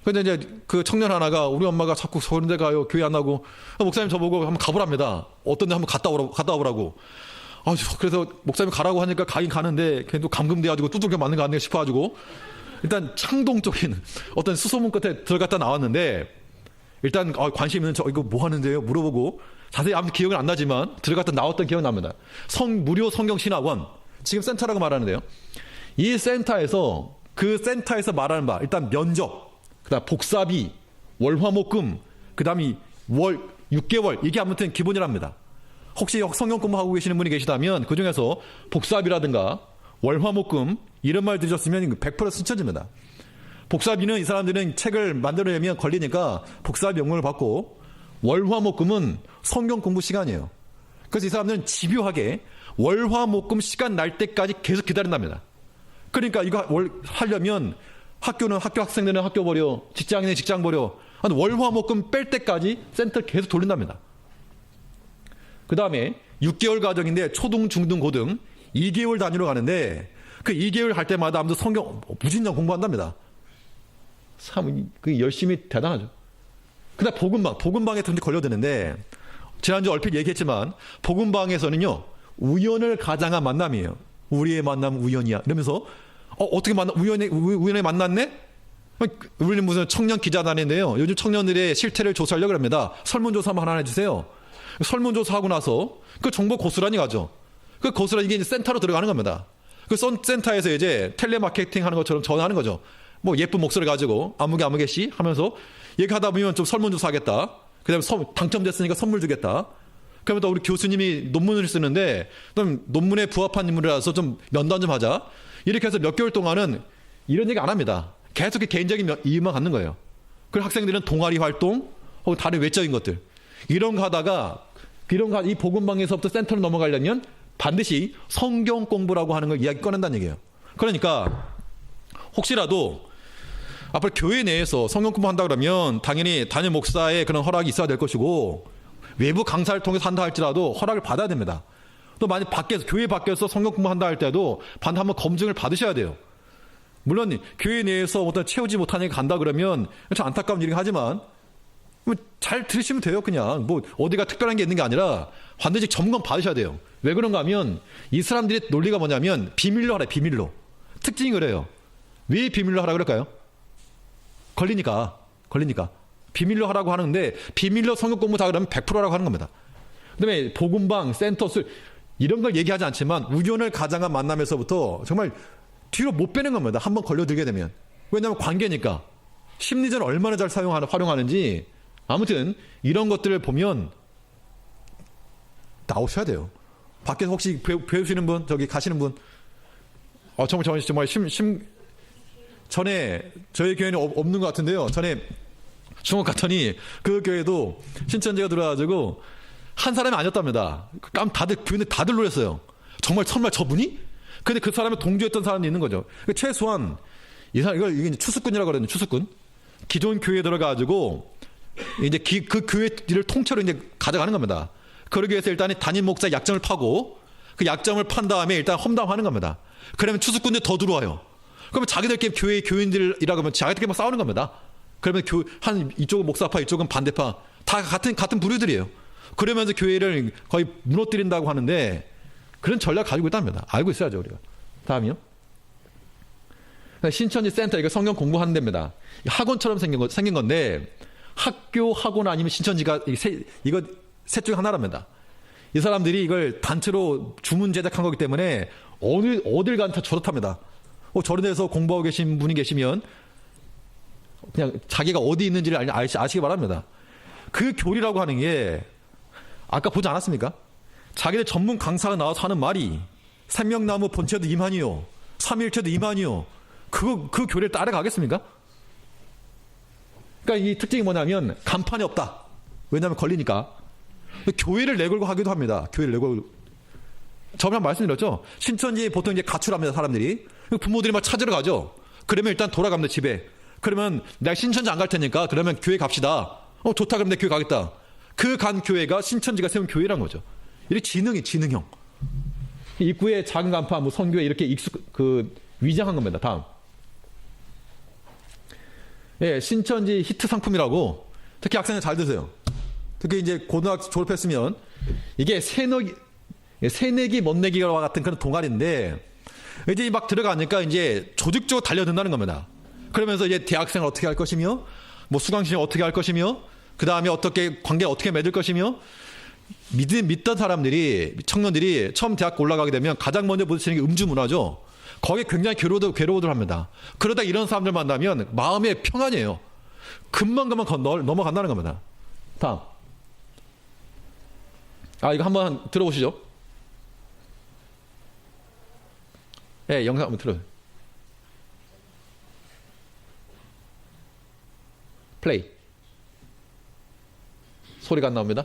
근데 이제 그 청년 하나가 우리 엄마가 자꾸 서울대 가요. 교회 안 나고. 목사님 저보고 한번 가보랍니다. 어떤 데 한번 갔다 오라고. 그래서 목사님 가라고 하니까 가긴 가는데 걔도 감금돼가지고 두들겨 맞는 거 아닌가 싶어가지고 일단 창동 쪽에 있는 어떤 수소문 끝에 들어갔다 나왔는데 일단 관심 있는 저 이거 뭐 하는데요? 물어보고 자세히 아무 기억은 안 나지만 들어갔다 나왔던 기억이 납니다. 무료 성경신학원 지금 센터라고 말하는데요. 이 센터에서 그 센터에서 말하는 바 일단 면접, 그다음 복사비, 월화목금, 그다음이 월 6개월 이게 아무튼 기본이랍니다. 혹시 성경 공부하고 계시는 분이 계시다면 그 중에서 복사비라든가 월화목금 이런 말 들으셨으면 100% 신천지입니다. 복사비는 이 사람들은 책을 만들어내면 걸리니까 복사비 연금을 받고 월화목금은 성경 공부 시간이에요. 그래서 이 사람들은 집요하게 월화목금 시간 날 때까지 계속 기다린답니다. 그러니까 이거 하려면 학교는 학교, 학생들은 학교 버려, 직장인은 직장 버려, 한 월화목금 뺄 때까지 센터를 계속 돌린답니다. 그 다음에 6개월 과정인데 초등, 중등, 고등 2개월 단위로 가는데 그 2개월 갈 때마다 아무도 성경 무진장 공부한답니다. 참 그 열심히 대단하죠. 그다음 복음방에 걸려드는데 지난주 얼핏 얘기했지만 복음방에서는요 우연을 가장한 만남이에요. 우리의 만남은 우연이야. 이러면서 어떻게 우연에 만났네? 우리는 무슨 청년 기자단인데요. 요즘 청년들의 실태를 조사하려고 합니다. 설문조사 한번 하나 해주세요. 설문조사하고 나서 그 정보 고스란히 가죠. 그 고스란히 이게 이제 센터로 들어가는 겁니다. 그 센터에서 이제 텔레마케팅 하는 것처럼 전화하는 거죠. 뭐 예쁜 목소리 가지고 아무개 씨 하면서 얘기하다 보면 좀 설문조사 하겠다. 그 다음에 당첨됐으니까 선물 주겠다. 그러면 또 우리 교수님이 논문을 쓰는데 그럼 논문에 부합한 인물이라서 좀 면담 좀 하자. 이렇게 해서 몇 개월 동안은 이런 얘기 안 합니다. 계속 개인적인 이유만 갖는 거예요. 그리고 학생들은 동아리 활동 혹은 다른 외적인 것들 이런 거 하다가 이 복음방에서부터 센터로 넘어가려면 반드시 성경 공부라고 하는 걸 이야기 꺼낸다는 얘기예요. 그러니까 혹시라도 앞으로 교회 내에서 성경 공부한다 그러면 당연히 담임 목사의 그런 허락이 있어야 될 것이고 외부 강사를 통해서 한다 할지라도 허락을 받아야 됩니다. 또 만약 교회 밖에서 성경 공부한다 할 때도 반드시 한번 검증을 받으셔야 돼요. 물론 교회 내에서 어떤 채우지 못하는 게 간다 그러면 참 안타까운 일이긴 하지만 잘 들으시면 돼요. 그냥 뭐 어디가 특별한 게 있는 게 아니라 반드시 점검 받으셔야 돼요. 왜 그런가 하면 이 사람들의 논리가 뭐냐면 비밀로 하래. 비밀로. 특징이 그래요. 왜 비밀로 하라 그럴까요? 걸리니까 비밀로 하라고 하는데 비밀로 성경 공부 다 그러면 100%라고 하는 겁니다. 그다음에 복음방, 센터스 이런 걸 얘기하지 않지만 우연을 가장한 만남에서부터 정말 뒤로 못 빼는 겁니다. 한번 걸려들게 되면. 왜냐하면 관계니까. 심리전을 얼마나 잘 활용하는지 아무튼 이런 것들을 보면 나오셔야 돼요. 밖에서 혹시 배우시는 분, 저기 가시는 분, 정말 전에 저희 교회는 없는 것 같은데요. 전에 중국 갔더니 그 교회도 신천지가 들어와가지고 한 사람이 아니었답니다. 교회는 다들 놀랐어요. 정말 저분이? 근데 그 사람을 동조했던 사람이 있는 거죠. 최소한 이게 추수꾼이라고 그러는데 추수꾼. 기존 교회에 들어가가지고 이제 그 교회 일을 통째로 이제 가져가는 겁니다. 그러기 위해서 일단 담임 목사 약점을 파고 그 약점을 판 다음에 일단 험담하는 겁니다. 그러면 추수꾼들 더 들어와요. 그러면 자기들끼리 교회 교인들이라고 하면 자기들끼리 막 싸우는 겁니다. 그러면 이쪽은 목사파, 이쪽은 반대파 다 같은 부류들이에요. 그러면서 교회를 거의 무너뜨린다고 하는데 그런 전략 가지고 있답니다. 알고 있어야죠 우리가. 다음이요. 신천지 센터 이거 성경 공부하는 데입니다. 학원처럼 생긴 건데 학교, 학원 아니면 신천지가 이거 셋 중 하나랍니다. 이 사람들이 이걸 단체로 주문 제작한 거기 때문에 어딜 가든 다 저렇답니다. 저런 데서 공부하고 계신 분이 계시면 그냥 자기가 어디 있는지를 아시기 바랍니다. 그 교리라고 하는 게 아까 보지 않았습니까? 자기들 전문 강사가 나와서 하는 말이 생명나무 본체도 이만이요, 삼일체도 이만이요. 그 교리를 따라가겠습니까? 그러니까 이 특징이 뭐냐면 간판이 없다. 왜냐하면 걸리니까. 교회를 내걸고 하기도 합니다. 교회를 내걸고. 저번에 말씀드렸죠. 신천지 보통 이제 가출합니다. 사람들이. 부모들이 막 찾으러 가죠. 그러면 일단 돌아갑니다. 집에. 그러면 내가 신천지 안 갈 테니까 그러면 교회 갑시다. 좋다. 그럼 내 교회 가겠다. 그 간 교회가 신천지가 세운 교회란 거죠. 이렇게 지능형. 입구에 작은 간판, 뭐 선교회 이렇게 위장한 겁니다. 다음. 예, 신천지 히트 상품이라고. 특히 학생들 잘 드세요. 특히 이제 고등학교 졸업했으면 이게 새내기, 못내기와 같은 그런 동아리인데 이제 막 들어가니까 이제 조직적으로 달려든다는 겁니다. 그러면서 이제 대학생을 어떻게 할 것이며, 뭐 수강신을 어떻게 할 것이며, 그 다음에 어떻게 관계 어떻게 맺을 것이며, 믿던 사람들이, 청년들이 처음 대학 올라가게 되면 가장 먼저 부딪히는 게 음주 문화죠. 거기에 굉장히 괴로워들 합니다. 그러다 이런 사람들 만나면 마음의 평안이에요. 금방 넘어간다는 겁니다. 다음. 이거 한번 들어보시죠. 예, 영상 한번 들어요. 플레이. 소리가 안 나옵니다.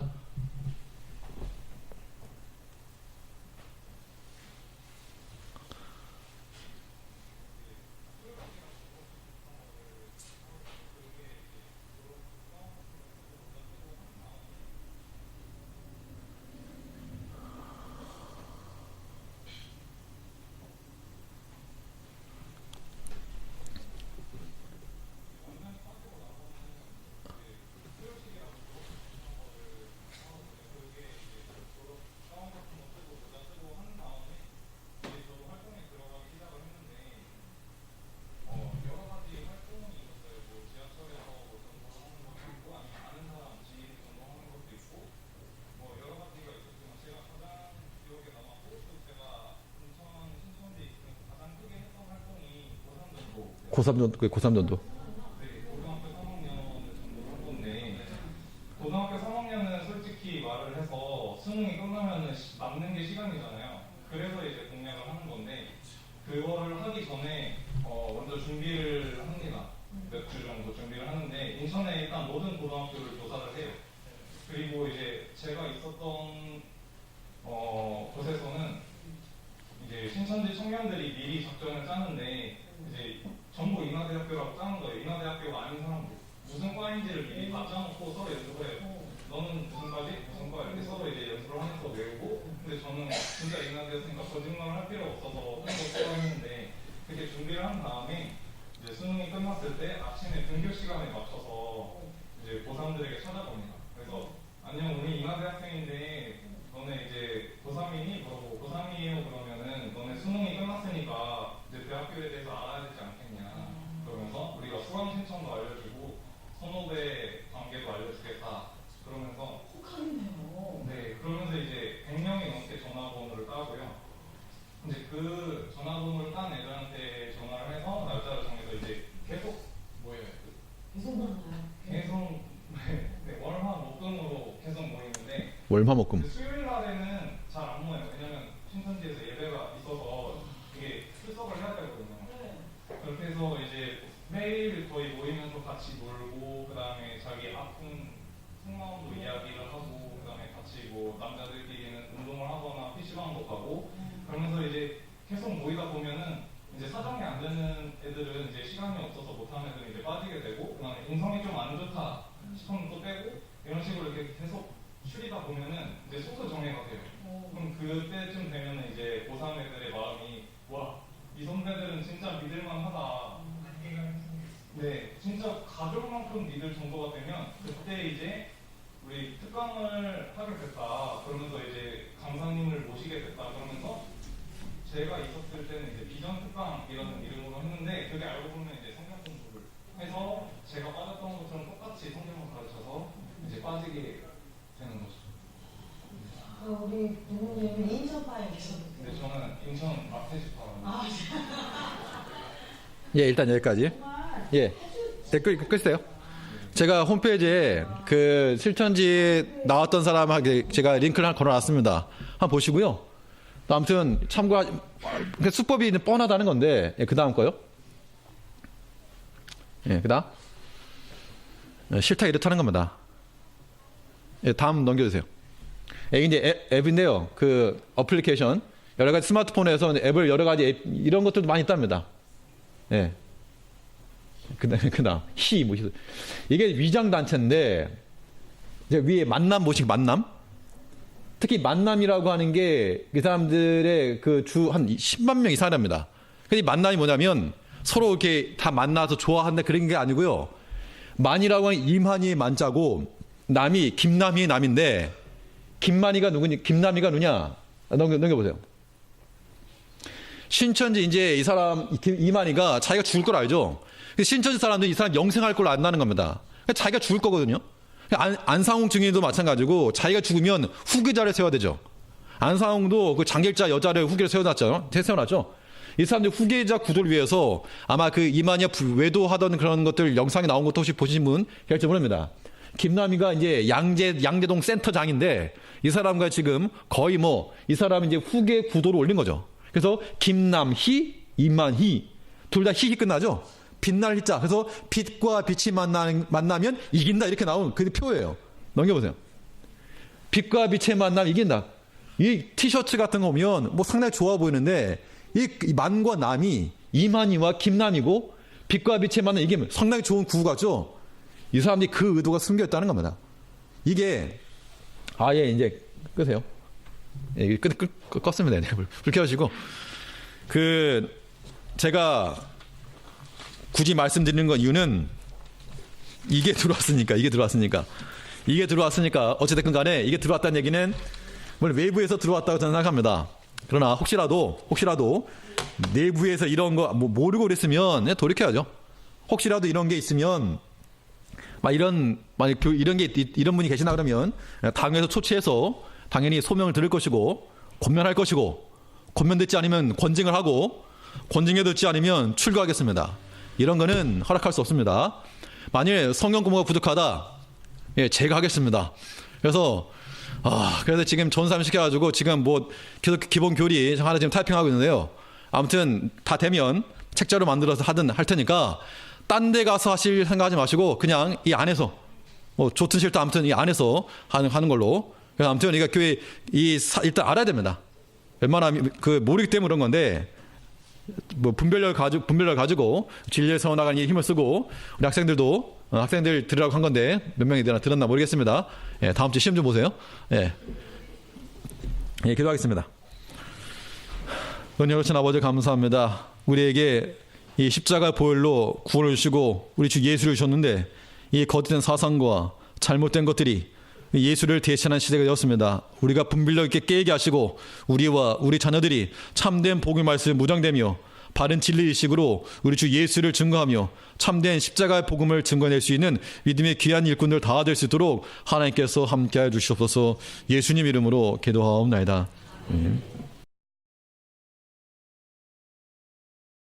고3 정도. 네, 고등학교 3학년을 전공한 건데, 고등학교 3학년은 솔직히 말을 해서 수능이 끝나면은 남는 게 시간이잖아요. 그래서 이제 공략을 하는 건데, 그거를 하기 전에 먼저 준비를 합니다. 몇 주 정도 준비를 하는데, 인천에 일단 모든 고등학교를 조사를 해요. 그리고 이제 제가 있었던 곳에서는 이제 신천지 청년들이 미리 작전을 짜는데, 이제 전부 인하대학교라고 짜는 거예요. 인하대학교가 아닌 사람들. 무슨 과인지를 미리 다 짜놓고 서로 연습을 해요. 너는 무슨 과지? 무슨 과? 이렇게 서로 이제 연습을 하면서 외우고, 근데 저는 진짜 인하대였으니까 거짓말을 할 필요 없어서 딴거 싫어했는데, 그렇게 준비를 한 다음에 이제 수능이 끝났을 때 아침에 등교 시간에 맞춰서 이제 고3들에게 찾아갑니다. 그래서 안녕, 우리 인하대학생인데 너네 이제 고3이니? 그러고 고3이에요. 그러면은 너네 수능이 끝났으니까 이제 대학교에 대해서 알아야 되지 않겠냐. 그러면서 우리가 수강 신청도 알려주고 선후배 관계도 알려주겠다. 그러면서 혹하네요. 네, 그러면서 이제 100명이 넘게 전화번호를 따고요. 이제 그 전화번호를 딴 애들한테 전화를 해서 날짜를 정해서 이제 계속 모여요. 계속 만나요. 계속 네, 월화목금으로 계속 모이는데 월화목금. 수요일 날에는 잘 안 모여요. 왜냐면 신천지에서 예배가 있어서 이게 출석을 해야 되거든요. 네. 그렇게 해서 이제 매일 거의 모이면서 같이 놀고, 그 다음에 자기 아픈 속마음도 이야기를 하고, 그 다음에 같이 뭐 남자들끼리는 운동을 하거나 PC방도 가고, 그러면서 이제 계속 모이다 보면은 이제 사정이 안 되는 애들은 이제 시간이 없어서 못하는 애들은 이제 빠지게 되고, 그 다음에 인성이 좀 안 좋다 싶으면 또 빼고, 이런 식으로 이렇게 계속 추리다 보면은 이제 소수 정예가 돼요. 그럼 그때쯤 되면은 이제 고3 애들의 마음이, 와, 이 선배들은 진짜 믿을만하다. 네, 진짜 가족만큼 믿을 정도가 되면 그때 이제 우리 특강을 하게 됐다. 그러면서 이제 강사님을 모시게 됐다. 그러면서 제가 있었을 때는 이제 비전 특강이라는 이름으로 했는데, 그게 알고 보면 이제 성경 공부를 해서 제가 빠졌던 것처럼 똑같이 성경을 가르쳐서 이제 빠지게 되는 거죠. 우리 부모님은 인천파에 계셨는데. 근데 저는 인천 마태지파라는. 아, 예, 일단 여기까지. 정말. 예, 댓글 끝이세요. 제가 홈페이지에 그 실천지 나왔던 사람에게 제가 링크를 하나 걸어놨습니다. 한번 보시고요. 아무튼 수법이 뻔하다는 건데, 예, 그 다음 거요. 예, 그 다음. 싫다 이렇다는 겁니다. 예, 다음 넘겨주세요. 예, 이제 앱인데요. 그 어플리케이션, 여러 가지 스마트폰에서 앱을 여러 가지 앱, 이런 것들도 많이 있답니다. 예. 그 다음, 이게 위장단체인데, 이제 위에 만남 모식 만남? 특히 만남이라고 하는 게 그 사람들의 그 한 10만 명 이상이랍니다. 근데 이 만남이 뭐냐면 서로 이렇게 다 만나서 좋아한다 그런 게 아니고요. 만이라고 하는 임한이의 만자고, 남이, 김남희의 남인데, 김남희가 누구냐? 넘겨보세요. 신천지 이제 이 사람 이만희가 자기가 죽을 걸 알죠. 신천지 사람들이 이 사람 영생할 걸 안다는 겁니다. 자기가 죽을 거거든요. 안상홍 증인도 마찬가지고 자기가 죽으면 후계자를 세워야 되죠. 안상홍도 그 장길자 여자를 후계를 세워놨죠. 이 사람들 후계자 구도를 위해서 아마 그 이만희가 외도하던 그런 것들 영상이 나온 것도 혹시 보신 분 계실지 모릅니다. 김남희가 이제 양재동 센터장인데 이 사람과 지금 거의 뭐 이 사람이 이제 후계 구도로 올린 거죠. 그래서 김남희, 이만희 둘 다 희희 끝나죠. 빛날 희자. 그래서 빛과 빛이 만나면 이긴다 이렇게 나온 그 표예요. 넘겨보세요. 빛과 빛의 만남 이긴다. 이 티셔츠 같은 거 보면 뭐 상당히 좋아 보이는데 이 만과 남이 이만희와 김남이고 빛과 빛의 만남 이기면 상당히 좋은 구호 같죠. 이 사람들이 그 의도가 숨겨 있다는 겁니다. 이게 아예 이제 끄세요. 예, 껐으면 되네요. 불 켜시고 제가 굳이 말씀드리는 건 이유는 이게 들어왔으니까 어찌됐든 간에 이게 들어왔다는 얘기는 물론 외부에서 들어왔다고 저는 생각합니다. 그러나 혹시라도 내부에서 이런 거 모르고 그랬으면 돌이켜야죠. 혹시라도 이런 게 있으면 이런 분이 계시나 그러면 당에서 초치해서 당연히 소명을 들을 것이고 권면할 것이고 권면듣지 않으면 권징을 하고 권징에 듣지 않으면 출교하겠습니다. 이런 거는 허락할 수 없습니다. 만일 성경 공부가 부족하다, 예, 제가 하겠습니다. 그래서 지금 전사님 시켜가지고 지금 뭐 계속 기본 교리 하나 지금 타이핑하고 있는데요. 아무튼 다 되면 책자로 만들어서 할 테니까 딴 데 가서 하실 생각하지 마시고 그냥 이 안에서 뭐 좋든 싫든 아무튼 이 안에서 하는 걸로. 그래서 아무튼 우리가 교회 일단 알아야 됩니다. 웬만하면 모르기 때문에 그런 건데. 뭐 분별력 가지고 진리를 세워나가는 데 힘을 쓰고 우리 학생들 들으라고 한 건데 몇 명이 들었나 모르겠습니다. 예, 다음 주 시험 좀 보세요. 예, 기도하겠습니다. 은혜로우신 아버지 감사합니다. 우리에게 이 십자가 보혈로 구원을 주시고 우리 주 예수를 주셨는데 이 거짓된 사상과 잘못된 것들이 예수를 대신하는 시대가 되었습니다. 우리가 분별력 있게 깨게 하시고 우리와 우리 자녀들이 참된 복음의 말씀 무장되며 바른 진리 의식으로 우리 주 예수를 증거하며 참된 십자가의 복음을 증거해낼 수 있는 믿음의 귀한 일꾼들 다 될 수 있도록 하나님께서 함께해 주시옵소서. 예수님 이름으로 기도하옵나이다.